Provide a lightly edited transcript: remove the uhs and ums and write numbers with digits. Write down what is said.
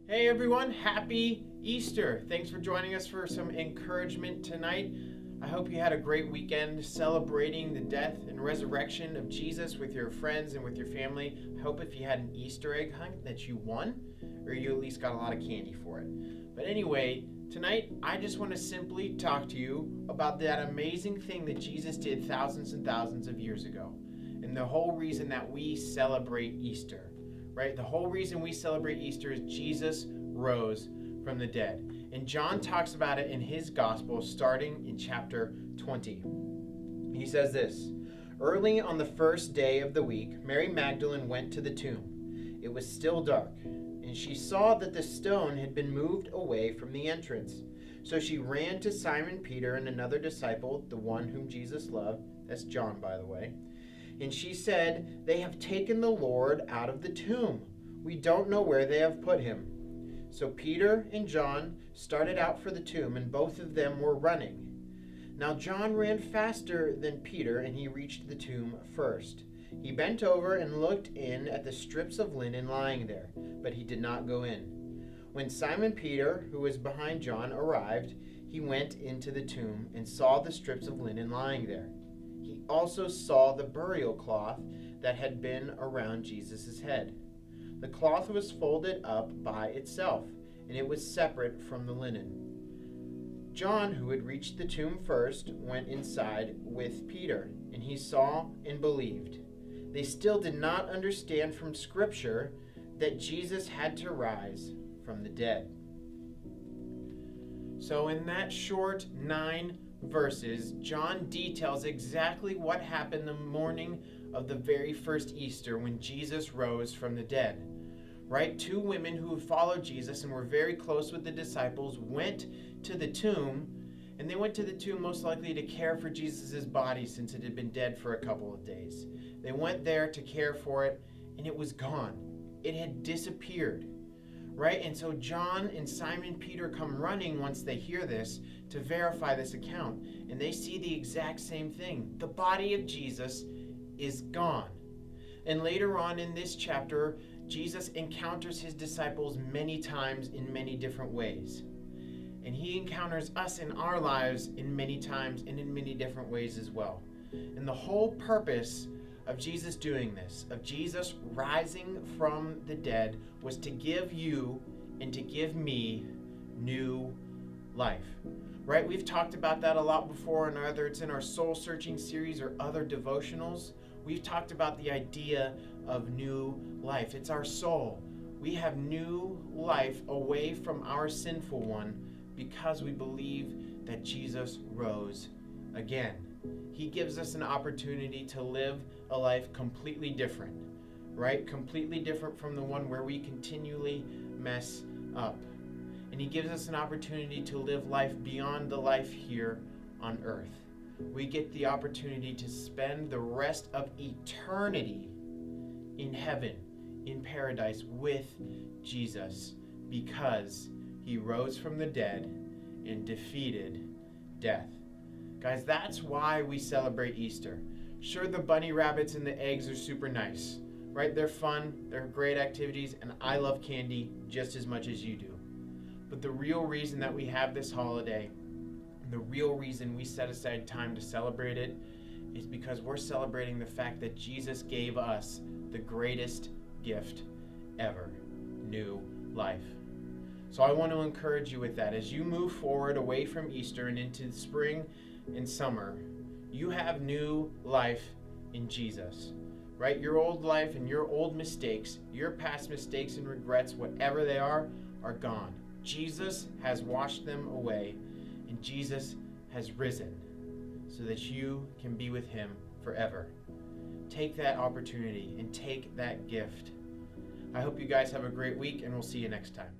Hey everyone, happy Easter. Thanks for joining us for some encouragement tonight. I hope you had a great weekend celebrating the death and resurrection of Jesus with your friends and with your family. I hope if you had an Easter egg hunt that you won, or you at least got a lot of candy for it. But anyway, tonight I just want to simply talk to you about that amazing thing that Jesus did thousands and thousands of years ago, and the whole reason that we celebrate Easter. Right? The whole reason we celebrate Easter is Jesus rose from the dead. And John talks about it in his gospel starting in chapter 20. He says this: "Early on the first day of the week, Mary Magdalene went to the tomb. It was still dark, and she saw that the stone had been moved away from the entrance. So she ran to Simon Peter and another disciple, the one whom Jesus loved." That's John, by the way. "And she said, 'They have taken the Lord out of the tomb. We don't know where they have put him.' So Peter and John started out for the tomb, and both of them were running. Now John ran faster than Peter, and he reached the tomb first. He bent over and looked in at the strips of linen lying there, but he did not go in. When Simon Peter, who was behind John, arrived, he went into the tomb and saw the strips of linen lying there. He also saw the burial cloth that had been around Jesus' head. The cloth was folded up by itself, and it was separate from the linen. John, who had reached the tomb first, went inside with Peter, and he saw and believed. They still did not understand from Scripture that Jesus had to rise from the dead." So in that short 9 verses, John details exactly what happened the morning of the very first Easter when Jesus rose from the dead. Right? 2 women who followed Jesus and were very close with the disciples went to the tomb, and they went to the tomb most likely to care for Jesus' body since it had been dead for a couple of days. They went there to care for it, and it was gone. It had disappeared. Right? And so John and Simon Peter come running once they hear this to verify this account. And they see the exact same thing. The body of Jesus is gone. And later on in this chapter, Jesus encounters his disciples many times in many different ways. And he encounters us in our lives in many times and in many different ways as well. And the whole purpose of Jesus doing this, of Jesus rising from the dead, was to give you and to give me new life. Right? We've talked about that a lot before, and whether it's in our soul searching series or other devotionals, we've talked about the idea of new life. It's our soul. We have new life away from our sinful one because we believe that Jesus rose again. He gives us an opportunity to live a life completely different, right? Completely different from the one where we continually mess up. And he gives us an opportunity to live life beyond the life here on earth. We get the opportunity to spend the rest of eternity in heaven, in paradise with Jesus, because he rose from the dead and defeated death. Guys, that's why we celebrate Easter. Sure, the bunny rabbits and the eggs are super nice, right? They're fun, they're great activities, and I love candy just as much as you do. But the real reason that we have this holiday, the real reason we set aside time to celebrate it, is because we're celebrating the fact that Jesus gave us the greatest gift ever: new life. So I want to encourage you with that. As you move forward away from Easter and into spring and summer, you have new life in Jesus, right? Your old life and your old mistakes, your past mistakes and regrets, whatever they are gone. Jesus has washed them away, and Jesus has risen so that you can be with him forever. Take that opportunity and take that gift. I hope you guys have a great week, and we'll see you next time.